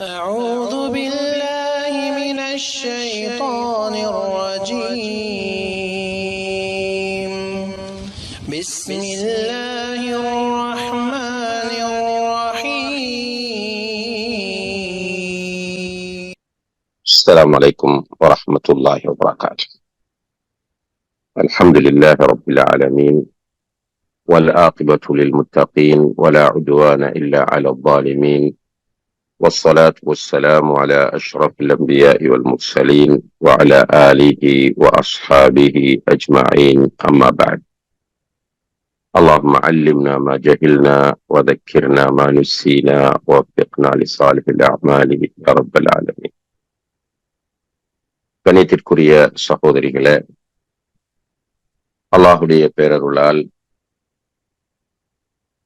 أعوذ بالله من الشيطان الرجيم بسم الله الرحمن الرحيم السلام عليكم ورحمة الله وبركاته. الحمد لله رب العالمين والعاقبة للمتقين ولا عدوان إلا على الظالمين والصلاة والسلام على أشرف الأنبياء والمرسلين وعلى آله وأصحابه أجمعين، أما بعد. اللهم علمنا ما جهلنا وذكرنا ما نسينا ووفقنا لصالح الأعمال يا رب العالمين. கணித்திற்குரிய சகோதரிகளே, அல்லாஹுடைய பேரருளால்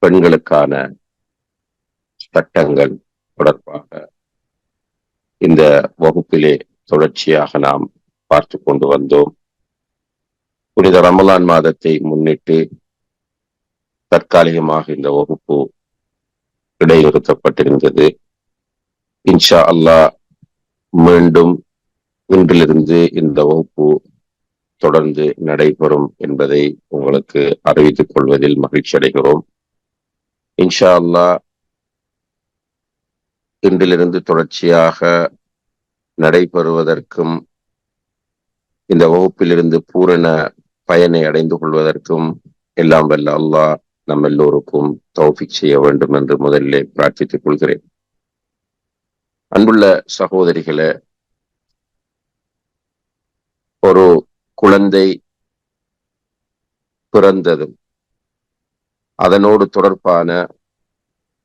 பெண்களுக்கான சட்டங்கள் தொடர்பாக இந்த வகுப்பிலே தொடர்ச்சியாக நாம் பார்த்து கொண்டு வந்தோம். புனித ரமலான் மாதத்தை முன்னிட்டு தற்காலிகமாக இந்த வகுப்பு இடைநிறுத்தப்பட்டிருந்தது. இன்ஷா அல்லாஹ் மீண்டும் இன்றிலிருந்து இந்த வகுப்பு தொடர்ந்து நடைபெறும் என்பதை உங்களுக்கு அறிவித்துக் கொள்வதில் மகிழ்ச்சி அடைகிறோம். இன்ஷா அல்லாஹ் இன்றிலிருந்து தொடர்ச்சியாக நடைபெறுவதற்கும் இந்த வகுப்பிலிருந்து பூரண பயனை அடைந்து கொள்வதற்கும் எல்லாம் வல்ல அல்லாஹ் நம் எல்லோருக்கும் தௌஃபீக் செய்ய வேண்டும் என்று முதலிலே பிரார்த்தித்துக் கொள்கிறேன். அன்புள்ள சகோதரிகளே, ஒரு குழந்தை பிறந்ததும் அதனோடு தொடர்பான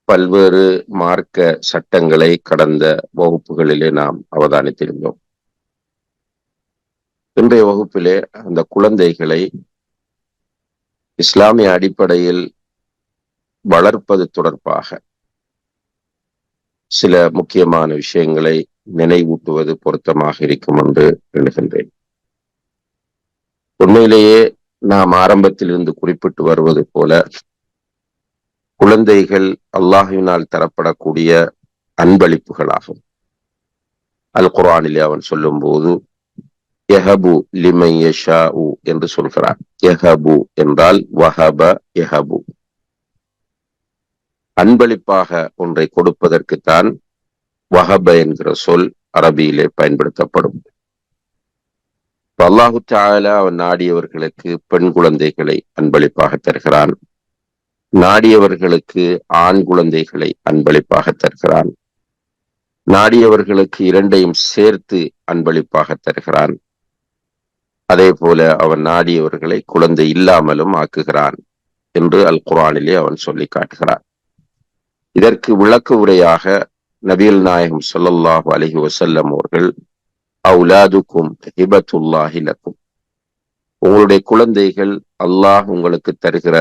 பல்வேறு மார்க்க சட்டங்களை கடந்த வகுப்புகளிலே நாம் அவதானித்திருந்தோம். இன்றைய வகுப்பிலே அந்த குழந்தைகளை இஸ்லாமிய அடிப்படையில் வளர்ப்பது தொடர்பாக சில முக்கியமான விஷயங்களை நினைவூட்டுவது பொருத்தமாக இருக்கும் என்று எண்ணுகின்றேன். உண்மையிலேயே நாம் ஆரம்பத்திலிருந்து குறிப்பிட்டு வருவது போல குழந்தைகள் அல்லாஹ்வினால் தரப்படக்கூடிய அன்பளிப்புகளாகும். அல் குர்ஆனிலே அவன் சொல்லும் போது யஹபு லிமன் யஷாஉ என்று சொல்கிறார். யஹபு என்றால் வஹப யஹபு, அன்பளிப்பாக ஒன்றை கொடுப்பதற்குத்தான் வஹப என்கிற சொல் அரபியிலே பயன்படுத்தப்படும். அல்லாஹு தஆலா அவன் நாடியவர்களுக்கு பெண் குழந்தைகளை அன்பளிப்பாக தருகிறான், நாடியவர்களுக்கு ஆண் குழந்தைகளை அன்பளிப்பாக தருகிறான், நாடியவர்களுக்கு இரண்டையும் சேர்த்து அன்பளிப்பாக தருகிறான். அதே போல அவன் நாடியவர்களை குழந்தை இல்லாமலும் ஆக்குகிறான் என்று அல் குர்ஆனிலே அவன் சொல்லி காட்டுகிறான். இதற்கு விளக்க உரையாக நபிகள் நாயகம் ஸல்லல்லாஹு அலைஹி வஸல்லம் அவர்கள் அவுலாதுக்கும் ஹிபத்துல்லாஹி லக்கும், உங்களுடைய குழந்தைகள் அல்லாஹ் உங்களுக்கு தருகிற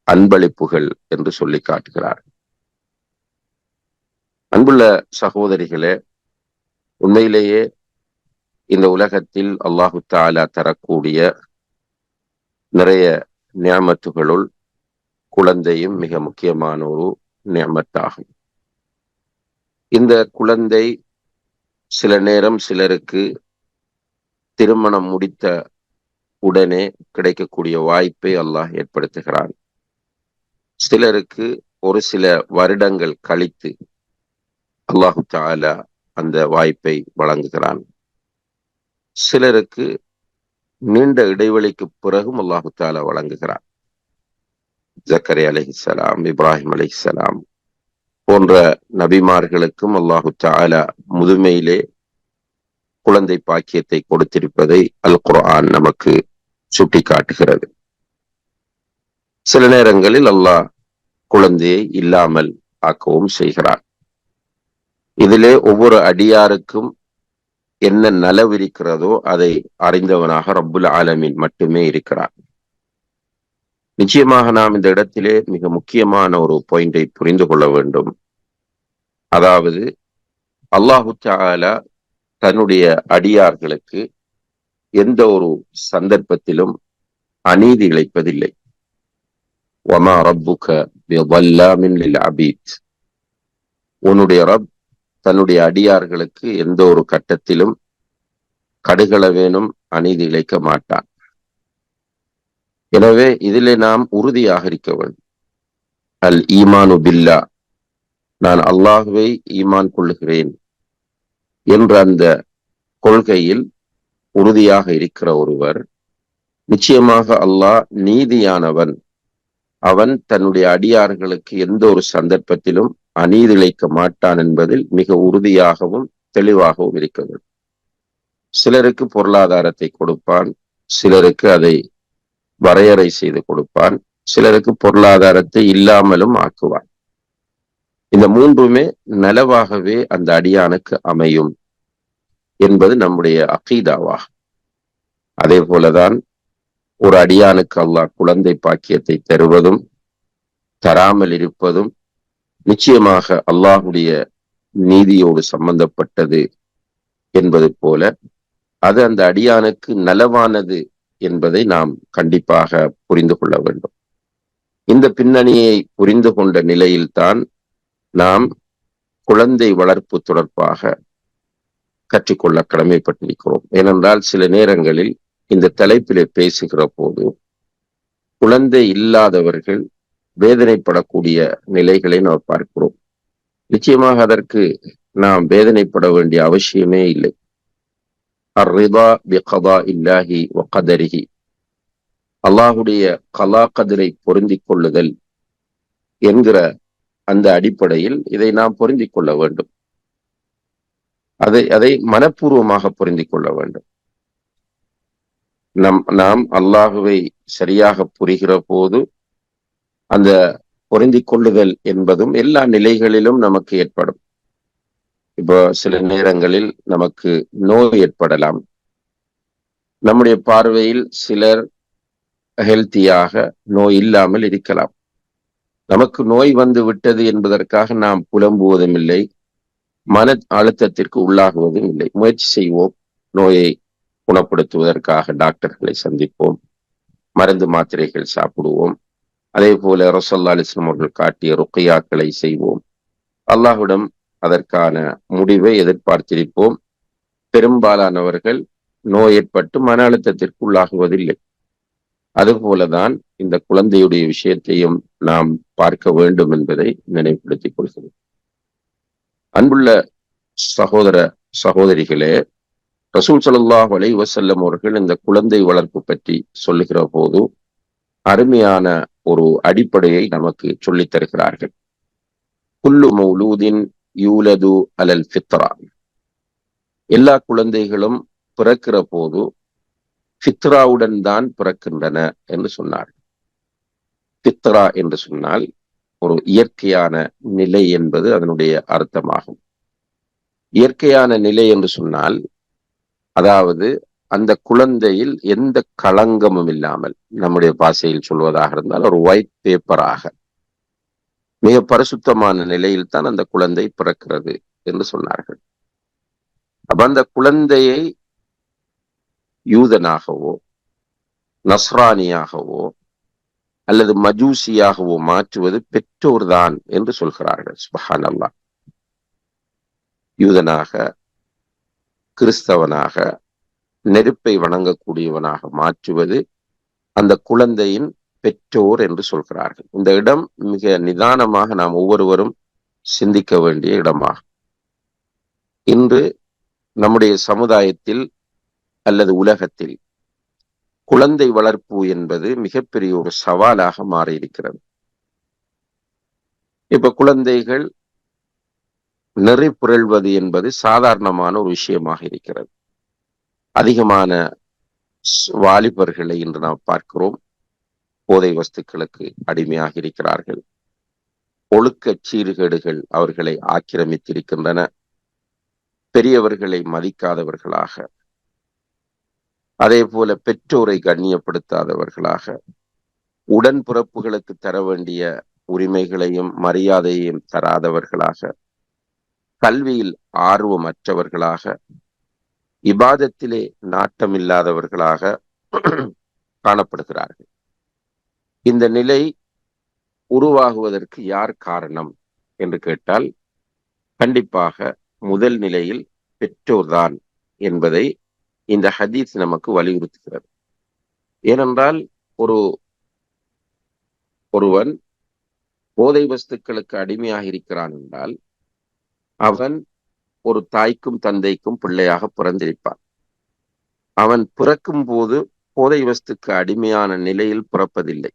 அன்பளிப்புகள் என்று சொல்லி காட்டுகிறார். அன்புள்ள சகோதரிகளே, உண்மையிலேயே இந்த உலகத்தில் அல்லாஹு தஆலா தரக்கூடிய நிறைய நிஅமத்துகளுள் குழந்தையும் மிக முக்கியமான ஒரு நிஅமத்தாகும். இந்த குழந்தை சில நேரம் சிலருக்கு திருமணம் முடித்த உடனே கிடைக்கக்கூடிய வாய்ப்பை அல்லாஹ் ஏற்படுத்துகிறான். சிலருக்கு ஒரு சில வருடங்கள் கழித்து அல்லாஹு தஆலா அந்த வாய்ப்பை வழங்குகிறான். சிலருக்கு நீண்ட இடைவெளிக்கு பிறகும் அல்லாஹு தஆலா வழங்குகிறான். ஜக்கரியா அலைஹிஸ்ஸலாம், இப்ராஹிம் அலைஹிஸ்ஸலாம் போன்ற நபிமார்களுக்கும் அல்லாஹு தஆலா முதுமையிலே குழந்தை பாக்கியத்தை கொடுத்திருப்பதை அல் குர்ஆன் நமக்கு சுட்டி காட்டுகிறது. சில நேரங்களில் அல்லாஹ் குழந்தையை இல்லாமல் ஆக்கவும் செய்கிறார். இதிலே ஒவ்வொரு அடியாருக்கும் என்ன நலவு இருக்கிறதோ அதை அறிந்தவனாக ரப்புல் ஆலமீன் மட்டுமே இருக்கிறார். நிச்சயமாக நாம் இந்த இடத்திலே மிக முக்கியமான ஒரு பாயிண்டை புரிந்து கொள்ள வேண்டும். அதாவது அல்லாஹு தஆலா தன்னுடைய அடியார்களுக்கு எந்த ஒரு சந்தர்ப்பத்திலும் அநீதி இழைப்பதில்லை. வமா ரப்புக பிظல்லாமின் லில் அபீத், உன்னுடைய ரப் தன்னுடைய அடியார்களுக்கு எந்த ஒரு கட்டத்திலும் கடுகளவேனும் அநீதி இழைக்க மாட்டான். எனவே இதிலே நாம் உறுதியாக இருக்க வேண்டும். அல் ஈமானு பில்லா, நான் அல்லாஹுவை ஈமான் கொள்ளுகிறேன் என்ற அந்த கொள்கையில் உறுதியாக இருக்கிற ஒருவர், நிச்சயமாக அல்லாஹ் நீதியானவன், அவன் தன்னுடைய அடியார்களுக்கு எந்த ஒரு சந்தர்ப்பத்திலும் அநீதி இழைக்க மாட்டான் என்பதில் மிக உறுதியாகவும் தெளிவாகவும் இருக்க வேண்டும். சிலருக்கு பொருளாதாரத்தை கொடுப்பான், சிலருக்கு அதை வரையறை செய்து கொடுப்பான், சிலருக்கு பொருளாதாரத்தை இல்லாமலும் ஆக்குவான். இந்த மூன்றுமே நலவாகவே அந்த அடியானுக்கு அமையும் என்பது நம்முடைய அகீதாவா. அதே போலதான் ஒரு அடியானுக்கு அல்லாஹ் குழந்தை பாக்கியத்தை தருவதும் தராமல் இருப்பதும் நிச்சயமாக அல்லாஹுடைய நீதியோடு சம்பந்தப்பட்டது என்பது போல அது அந்த அடியானுக்கு நலவானது என்பதை நாம் கண்டிப்பாக புரிந்து கொள்ள வேண்டும். இந்த பின்னணியை புரிந்து கொண்ட நிலையில்தான் நாம் குழந்தை வளர்ப்பு தொடர்பாக கற்றுக்கொள்ள கடமைப்பட்டிருக்கிறோம். ஏனென்றால் சில நேரங்களில் இந்த தலைப்பிலே பேசுகிற போது குழந்தை இல்லாதவர்கள் வேதனைப்படக்கூடிய நிலைகளை நாம் பார்க்கிறோம். நிச்சயமாக அதற்கு நாம் வேதனைப்பட வேண்டிய அவசியமே இல்லை. அர்ரிதா பிகதா இல்லாஹி வகதரிஹி, அல்லாஹுடைய கலா கதிரை பொருந்திக் கொள்ளுதல் என்கிற அந்த அடிப்படையில் இதை நாம் பொருந்திக் கொள்ள வேண்டும். அதை மனப்பூர்வமாக பொருந்திக் கொள்ள வேண்டும். நாம் அல்லாஹுவை சரியாக புரிகிற போது அந்த பொருந்திக் கொள்ளுதல் என்பதும் எல்லா நிலைகளிலும் நமக்கு ஏற்படும். இப்போ சில நேரங்களில் நமக்கு நோய் ஏற்படலாம். நம்முடைய பார்வையில் சிலர் ஹெல்த்தியாக நோய் இல்லாமல் இருக்கலாம். நமக்கு நோய் வந்து விட்டது என்பதற்காக நாம் புலம்புவதும் இல்லை, மன அழுத்தத்திற்கு உள்ளாகுவதும் இல்லை. முயற்சி செய்வோம், நோயை குணப்படுத்துவதற்காக டாக்டர்களை சந்திப்போம், மருந்து மாத்திரைகள் சாப்பிடுவோம். அதே போல ரசூலுல்லாஹி அலைஹி வஸல்லம் அவர்கள் காட்டிய ருக்கியாக்களை செய்வோம். அல்லாஹ்விடம் அதற்கான முடிவை எதிர்பார்த்திருப்போம். பெரும்பாலானவர்கள் நோய் ஏற்பட்டு மன அழுத்தத்திற்கு உள்ளாகுவதில்லை. அதுபோலதான் இந்த குழந்தையுடைய விஷயத்தையும் நாம் பார்க்க வேண்டும் என்பதை நினைவுபடுத்திக் கொள்கிறேன். அன்புள்ள சகோதர சகோதரிகளே, ரசூல் ஸல்லல்லாஹு அலைஹி வஸல்லம் அவர்கள் இந்த குழந்தை வளர்ப்பு பற்றி சொல்லுகிற போது அருமையான ஒரு அடிப்படையை நமக்கு சொல்லித் தருகிறார்கள். குல்லு மௌலூதின் யூலது அலல் ஃபித்ரா, எல்லா குழந்தைகளும் பிறக்கிற போது ஃபித்ராவுடன் தான் பிறக்கின்றன என்று சொன்னார். ஃபித்ரா என்று சொன்னால் ஒரு இயற்கையான நிலை என்பது அதனுடைய அர்த்தமாகும். இயற்கையான நிலை என்று சொன்னால் அதாவது அந்த குழந்தையில் எந்த களங்கமும் இல்லாமல், நம்முடைய பாஷையில் சொல்வதாக இருந்தால் ஒரு ஒயிட் பேப்பராக மிக பரிசுத்தமான நிலையில் தான் அந்த குழந்தை பிறக்கிறது என்று சொன்னார்கள். அப்ப அந்த குழந்தையை யூதனாகவோ நஸ்ரானியாகவோ அல்லது மஜூசியாகவோ மாற்றுவது பெற்றோர் தான் என்று சொல்கிறார்கள். சுப்ஹானல்லாஹ். யூதனாக, கிறிஸ்தவனாக, நெருப்பை வணங்கக்கூடியவனாக மாற்றுவது அந்த குழந்தையின் பெற்றோர் என்று சொல்கிறார்கள். இந்த இடம் மிக நிதானமாக நாம் ஒவ்வொருவரும் சிந்திக்க வேண்டிய இடமாகும். இன்று நம்முடைய சமுதாயத்தில் அல்லது உலகத்தில் குழந்தை வளர்ப்பு என்பது மிகப்பெரிய ஒரு சவாலாக மாறியிருக்கிறது. இப்ப குழந்தைகள் நெறி புரள்வது என்பது சாதாரணமான ஒரு விஷயமாக இருக்கிறது. அதிகமான வாலிபர்களை இன்று நாம் பார்க்கிறோம், போதை வஸ்துக்களுக்கு அடிமையாக இருக்கிறார்கள். ஒழுக்க சீர்கேடுகள் அவர்களை ஆக்கிரமித்திருக்கின்றன. பெரியவர்களை மதிக்காதவர்களாக, அதே போல பெற்றோரை கண்ணியப்படுத்தாதவர்களாக, உடன்பிறப்புகளுக்கு தர வேண்டிய உரிமைகளையும் மரியாதையையும் தராதவர்களாக, கல்வியில் ஆர்வமற்றவர்களாக, இபாதத்திலே நாட்டமில்லாதவர்களாக காணப்படுகிறார்கள். இந்த நிலை உருவாகுவதற்கு யார் காரணம் என்று கேட்டால் கண்டிப்பாக முதல் நிலையில் பெற்றோர்தான் என்பதை இந்த ஹதீஸ் நமக்கு வலியுறுத்துகிறது. ஏனென்றால் ஒருவன் போதை வஸ்துக்களுக்கு அடிமையாக இருக்கிறான் என்றால் அவன் ஒரு தாய்க்கும் தந்தைக்கும் பிள்ளையாக பிறந்திருப்பான். அவன் பிறக்கும் போது போதை வஸ்துக்கு அடிமையான நிலையில் பிறப்பதில்லை.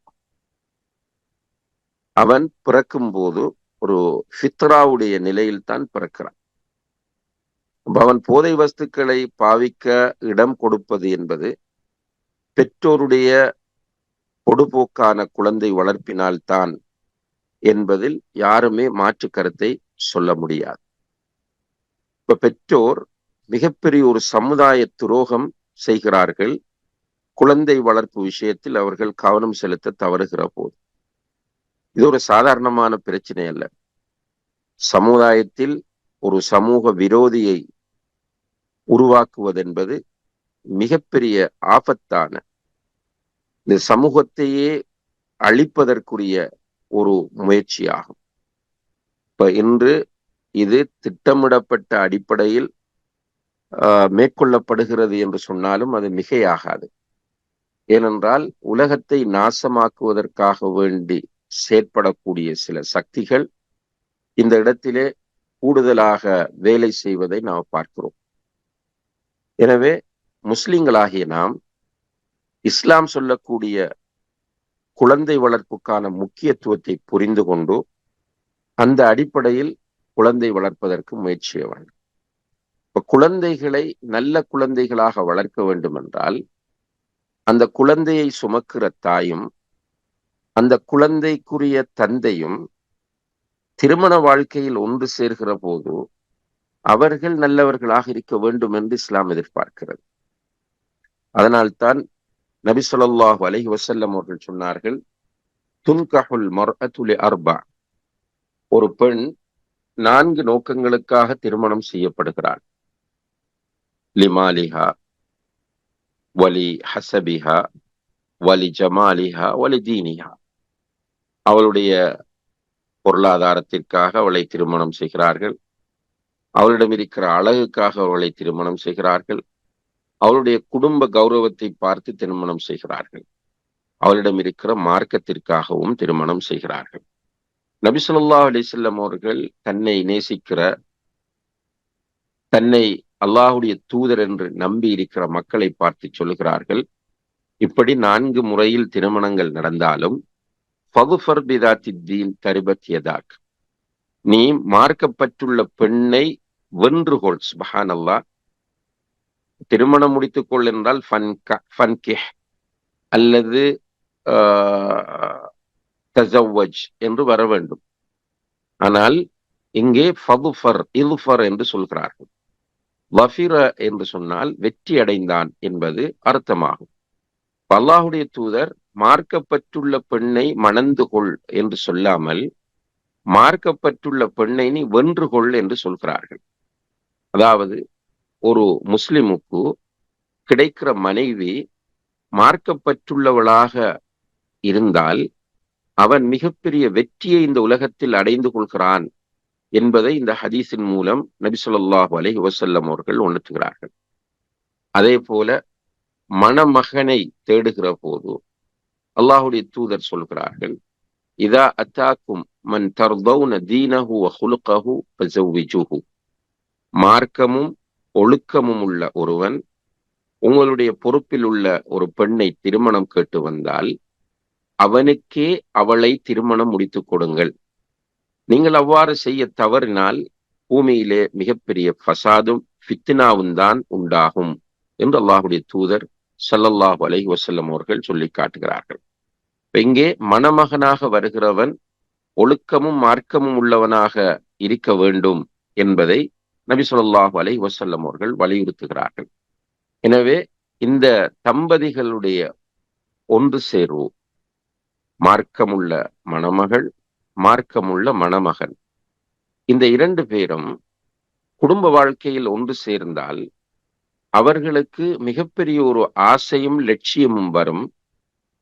அவன் பிறக்கும் போது ஒரு ஃபித்ராவுடைய நிலையில் தான் பிறக்கிறான். அவன் போதை வஸ்துக்களை பாவிக்க இடம் கொடுப்பது என்பது பெற்றோருடைய பொடுபோக்கான குழந்தை வளர்ப்பினால்தான் என்பதில் யாருமே மாற்று கருத்தை சொல்ல முடியாது. இப்ப பெற்றோர் மிகப்பெரிய ஒரு சமுதாய துரோகம் செய்கிறார்கள் குழந்தை வளர்ப்பு விஷயத்தில் அவர்கள் கவனம் செலுத்த தவறுகிற போது. இது ஒரு சாதாரணமான பிரச்சனை அல்ல. சமுதாயத்தில் ஒரு சமூக விரோதியை உருவாக்குவதென்பது மிகப்பெரிய ஆபத்தான, இந்த சமூகத்தையே அழிப்பதற்குரிய ஒரு முயற்சியாகும். இப்ப இன்று இது திட்டமிடப்பட்ட அடிப்படையில் மேற்கொள்ளப்படுகிறது என்று சொன்னாலும் அது மிகையாகாது. ஏனென்றால் உலகத்தை நாசமாக்குவதற்காக வேண்டி செயற்படக்கூடிய சில சக்திகள் இந்த இடத்திலே கூடுதலாக வேலை செய்வதை நாம் பார்க்கிறோம். எனவே முஸ்லிம்களாகிய நாம் இஸ்லாம் சொல்லக்கூடிய குழந்தை வளர்ப்புக்கான முக்கியத்துவத்தை புரிந்து கொண்டு அந்த அடிப்படையில் குழந்தை வளர்ப்பதற்கு முயற்சி செய்ய வேண்டும். இப்ப குழந்தைகளை நல்ல குழந்தைகளாக வளர்க்க வேண்டும் என்றால் அந்த குழந்தையை சுமக்கிற தாயும் அந்த குழந்தைக்குரிய தந்தையும் திருமண வாழ்க்கையில் ஒன்று சேர்கிற போது அவர்கள் நல்லவர்களாக இருக்க வேண்டும் என்று இஸ்லாம் எதிர்பார்க்கிறது. அதனால்தான் நபி ஸல்லல்லாஹு அலைஹி வஸல்லம் அவர்கள் சொன்னார்கள், துன்கஹுல் மர்அத்து லிஅர்பா, ஒரு பெண் 4 நோக்கங்களுக்காக திருமணம் செய்யப்படுகிறாள். லிமாலிஹா வலி ஹசபிஹா வலி ஜமாலிஹா வலி தீனிஹா. அவளுடைய பொருளாதாரத்திற்காக அவளை திருமணம் செய்கிறார்கள். அவளிடம் இருக்கிற அழகுக்காக அவளை திருமணம் செய்கிறார்கள். அவளுடைய குடும்ப கௌரவத்தை பார்த்து திருமணம் செய்கிறார்கள். அவளிடம் இருக்கிற மார்க்கத்திற்காகவும் திருமணம் செய்கிறார்கள். நபி ஸல்லல்லாஹு அலைஹி வஸல்லம் அவர்கள் தன்னை நேசிக்கிற, தன்னை அல்லாஹுடைய தூதர் என்று நம்பி இருக்கிற மக்களை பார்த்து சொல்லுகிறார்கள், இப்படி 4 முறையில் திருமணங்கள் நடந்தாலும் ஃபதுஃபர் பிதாத்தித் தீன் தரிபத் யதாக், நீ மார்க்கப்பட்டுள்ள பெண்ணை வென்றுகொள். சுப்ஹானல்லாஹ். திருமணம் முடித்துக் கொள் என்றால் ஃபன்கிஹ் அல்லது தஸவ்வஜ் என்று வர வேண்டும். ஆனால் இங்கே ஃபதுஃபர் இல்ஃபர் என்று சொல்கிறார்கள். வஃபிர என்று சொன்னால் வெற்றி அடைந்தான் என்பது அர்த்தமாகும். அல்லாஹுடைய தூதர் மார்க்கப்பட்டுள்ள பெண்ணை மணந்து கொள் என்று சொல்லாமல் மார்க்கப்பட்டுள்ள பெண்ணை நீ வென்று கொள் என்று சொல்கிறார்கள். அதாவது ஒரு முஸ்லிமுக்கு கிடைக்கிற மனைவி மார்க்கப்பட்டுள்ளவளாக இருந்தால் அவன் மிகப்பெரிய வெற்றியை இந்த உலகத்தில் அடைந்து கொள்கிறான் என்பதை இந்த ஹதீஸின் மூலம் நபி ஸல்லல்லாஹு அலைஹி வஸல்லம் அவர்கள் உணர்த்துகிறார்கள். அதே போல மணமகனை தேடுகிற போது அல்லாஹுடைய தூதர் சொல்கிறார்கள், இதா அத்தாக்கும் மன் தர்தௌன தீனஹு வ குலுகஹு ஃபஸவ்விஜூஹு, மார்க்கமும் ஒழுக்கமும் உள்ள ஒருவன் உங்களுடைய பொறுப்பில் உள்ள ஒரு பெண்ணை திருமணம் கேட்டு வந்தால் அவனுக்கே அவளை திருமணம் முடித்துக் கொடுங்கள். நீங்கள் அவ்வாறு செய்ய தவறினால் பூமியிலே மிகப்பெரிய ஃபசாதும் ஃபித்னாவும் தான் உண்டாகும் என்று அல்லாஹுடைய தூதர் ஸல்லல்லாஹு அலைஹி வஸல்லம் அவர்கள் சொல்லி காட்டுகிறார்கள். இங்கே மணமகனாக வருகிறவன் ஒழுக்கமும் மார்க்கமும் உள்ளவனாக இருக்க வேண்டும் என்பதை நபி ஸல்லல்லாஹு அலைஹி வஸல்லம் அவர்கள் வலியுறுத்துகிறார்கள். எனவே இந்த தம்பதிகளுடைய ஒன்று சேர்வு, மார்க்கமுள்ள மணமகள், மார்க்கமுள்ள மணமகன், இந்த 2 பேரும் குடும்ப வாழ்க்கையில் ஒன்று சேர்ந்தால் அவர்களுக்கு மிகப்பெரிய ஒரு ஆசையும் லட்சியமும் வரும்.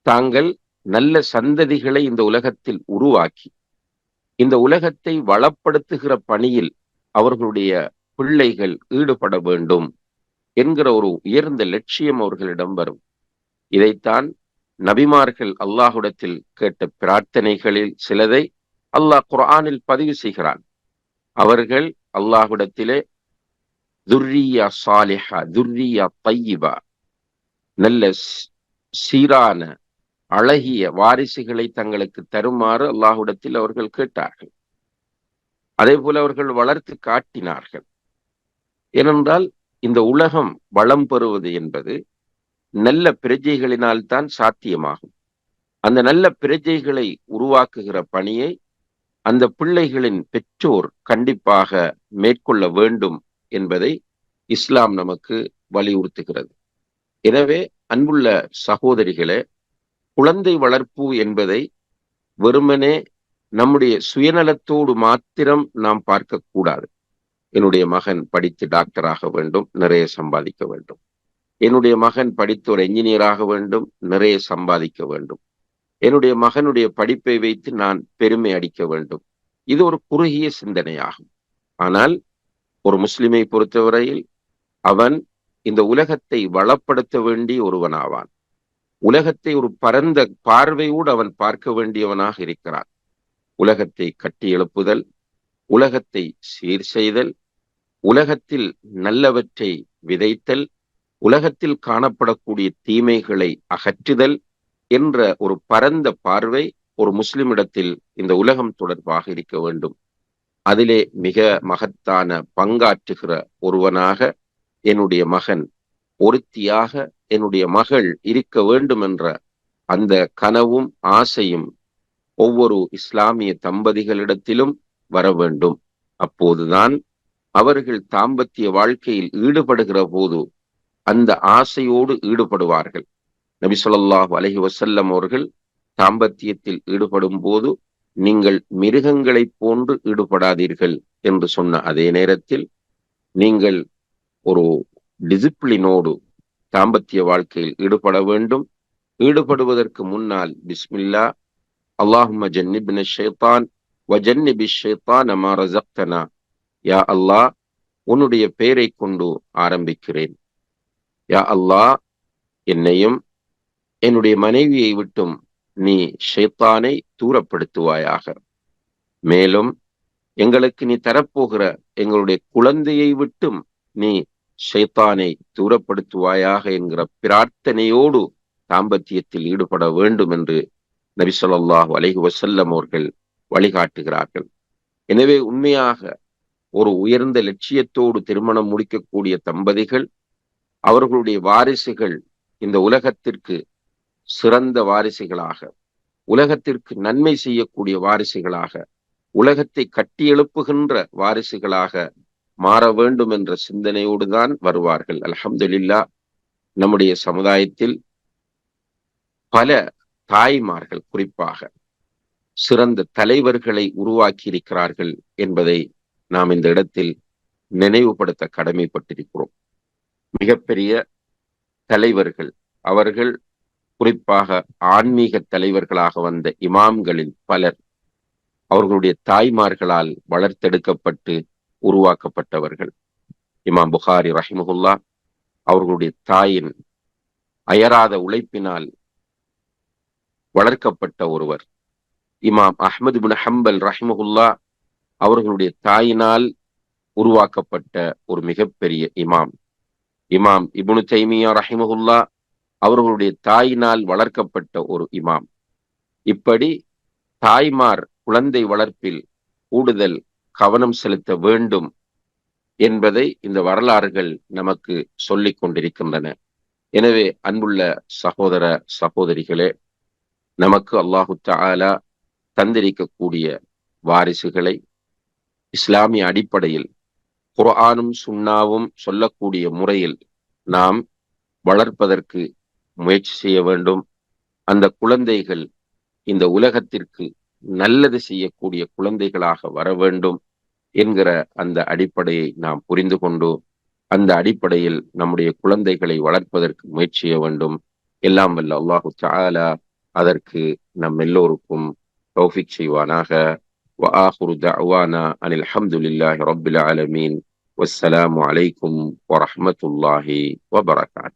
தாங்கள் நல்ல சந்ததிகளை இந்த உலகத்தில் உருவாக்கி இந்த உலகத்தை வளப்படுத்துகிற பணியில் அவர்களுடைய பிள்ளைகள் ஈடுபட வேண்டும் என்கிற ஒரு உயர்ந்த லட்சியம் அவர்களிடம் வரும். இதைத்தான் நபிமார்கள் அல்லாஹ்விடத்தில் கேட்ட பிரார்த்தனைகளில் சிலதை அல்லாஹ் குர்ஆனில் பதிவு செய்கிறான். அவர்கள் அல்லாஹ்விடத்திலே துர்ரியா சாலிஹா, துர்ரியா தய்யிபா, நல்ல சீரான அழகிய வாரிசுகளை தங்களுக்கு தருமாறு அல்லாஹ்விடத்தில் அவர்கள் கேட்டார்கள். அதே போல அவர்கள் வளர்த்து காட்டினார்கள். ஏனென்றால் இந்த உலகம் வளம் பெறுவது என்பது நல்ல பிரஜைகளினால் தான் சாத்தியமாகும். அந்த நல்ல பிரஜைகளை உருவாக்குகிற பணியை அந்த பிள்ளைகளின் பெற்றோர் கண்டிப்பாக மேற்கொள்ள வேண்டும் என்பதை இஸ்லாம் நமக்கு வலியுறுத்துகிறது. எனவே அன்புள்ள சகோதரிகளே, குழந்தை வளர்ப்பு என்பதை வெறுமனே நம்முடைய சுயநலத்தோடு மாத்திரம் நாம் பார்க்கக்கூடாது. என்னுடைய மகன் படித்து டாக்டராக வேண்டும், நிறைய சம்பாதிக்க வேண்டும். என்னுடைய மகன் படித்து ஒரு என்ஜினியராக வேண்டும், நிறைய சம்பாதிக்க வேண்டும். என்னுடைய மகனுடைய படிப்பை வைத்து நான் பெருமை அடிக்க வேண்டும். இது ஒரு குறுகிய சிந்தனையாகும். ஆனால் ஒரு முஸ்லிமை பொறுத்தவரையில் அவன் இந்த உலகத்தை வளப்படுத்த வேண்டிய ஒருவனாவான். உலகத்தை ஒரு பரந்த பார்வையோடு அவன் பார்க்க வேண்டியவனாக இருக்கிறான். உலகத்தை கட்டி எழுப்புதல், உலகத்தை சீர் செய்தல், உலகத்தில் நல்லவற்றை விதைத்தல், உலகத்தில் காணப்படக்கூடிய தீமைகளை அகற்றுதல் என்ற ஒரு பரந்த பார்வை ஒரு முஸ்லிமிடத்தில் இந்த உலகம் தொடர்பாக இருக்க வேண்டும். அதிலே மிக மகத்தான பங்காற்றுகிற ஒருவனாக என்னுடைய மகன், ஒருத்தியாக என்னுடைய மகள் இருக்க வேண்டும் என்ற அந்த கனவும் ஆசையும் ஒவ்வொரு இஸ்லாமிய தம்பதிகளிடத்திலும் வர வேண்டும். அப்போதுதான் அவர்கள் தாம்பத்திய வாழ்க்கையில் ஈடுபடுகிற போது அந்த ஆசையோடு ஈடுபடுவார்கள். நபி ஸல்லல்லாஹு அலைஹி வஸல்லம் அவர்கள் தாம்பத்தியத்தில் ஈடுபடும் போது நீங்கள் மிருகங்களைப் போன்று ஈடுபடாதீர்கள் என்று சொன்ன அதே நேரத்தில் நீங்கள் ஒரு டிசிப்ளினோடு தாம்பத்திய வாழ்க்கையில் ஈடுபட வேண்டும். ஈடுபடுவதற்கு முன்னால் பிஸ்மில்லா, அல்லாஹும்ம ஜன்னிப்ன ஷைத்தான் வ ஜன்னிபிஷ் ஷைத்தான் மா ரஸக்தனா, யா அல்லாஹ் உன்னுடைய பெயரை கொண்டு ஆரம்பிக்கிறேன். யா அல்லாஹ் என்னையும் என்னுடைய மனைவியை விட்டும் நீ ஷைத்தானை தூரப்படுத்துவாயாக. மேலும் எங்களுக்கு நீ தரப்போகிற எங்களுடைய குழந்தையை விட்டும் நீ ஷைத்தானை தூரப்படுத்துவாயாக என்கிற பிரார்த்தனையோடு தாம்பத்தியத்தில் ஈடுபட வேண்டும் என்று நபி ஸல்லல்லாஹு அலைஹி வஸல்லம் அவர்கள் வழிகாட்டுகிறார்கள். எனவே உண்மையாக ஒரு உயர்ந்த லட்சியத்தோடு திருமணம் முடிக்கக்கூடிய தம்பதிகள் அவர்களுடைய வாரிசுகள் இந்த உலகத்திற்கு சிறந்த வாரிசுகளாக, உலகத்திற்கு நன்மை செய்யக்கூடிய வாரிசுகளாக, உலகத்தை கட்டியெழுப்புகின்ற வாரிசுகளாக மாற வேண்டும் என்ற சிந்தனையோடு தான் வருவார்கள். அல்ஹம்துலில்லாஹ், நம்முடைய சமுதாயத்தில் பல தாய்மார்கள் குறிப்பாக சிறந்த தலைவர்களை உருவாக்கி இருக்கிறார்கள் என்பதை நாம் இந்த இடத்தில் நினைவுபடுத்த கடமைப்பட்டிருக்கிறோம். மிகப்பெரிய தலைவர்கள் அவர்கள், குறிப்பாக ஆன்மீக தலைவர்களாக வந்த இமாம்களில் பலர் அவர்களுடைய தாய்மார்களால் வளர்த்தெடுக்கப்பட்டு உருவாக்கப்பட்டவர்கள். இமாம் புகாரி ரஹிமஹுல்லா அவர்களுடைய தாயின் அயராத உழைப்பினால் வளர்க்கப்பட்ட ஒருவர். இமாம் அஹ்மது பின் ஹம்பல் ரஹிமஹுல்லா அவர்களுடைய தாயினால் உருவாக்கப்பட்ட ஒரு மிகப்பெரிய இமாம். இமாம் இப்னு தைமியா ரஹிமஹுல்லா அவர்களுடைய தாயினால் வளர்க்கப்பட்ட ஒரு இமாம். இப்படி தாய்மார் குழந்தை வளர்ப்பில் கூடுதல் கவனம் செலுத்த வேண்டும் என்பதை இந்த வரலாறுகள் நமக்கு சொல்லிக் கொண்டிருக்கின்றன. எனவே அன்புள்ள சகோதர சகோதரிகளே, நமக்கு அல்லாஹு தஆலா தந்திருக்கக்கூடிய வாரிசுகளை இஸ்லாமிய அடிப்படையில் குர்ஆனும் சுன்னாவும் சொல்லக்கூடிய முறையில் நாம் வளர்ப்பதற்கு முயற்சி செய்ய வேண்டும். அந்த குழந்தைகள் இந்த உலகத்திற்கு நல்லது செய்யக்கூடிய குழந்தைகளாக வர வேண்டும் என்கிற அந்த அடிப்படையை நாம் புரிந்து கொண்டு அந்த அடிப்படையில் நம்முடைய குழந்தைகளை வளர்ப்பதற்கு முயற்சி செய்ய வேண்டும். எல்லாம் வல்ல அல்லாஹு தஆலா அதற்கு நம் எல்லோருக்கும் தௌஃபீக் செய்வானாக. வஆஹிரு தஅவானா அனில் ஹம்துலில்லாஹி ரப்பில் ஆலமீன். வஸ்ஸலாமு அலைக்கும் வரஹ்மத்துல்லாஹி வபரகாத்துஹு.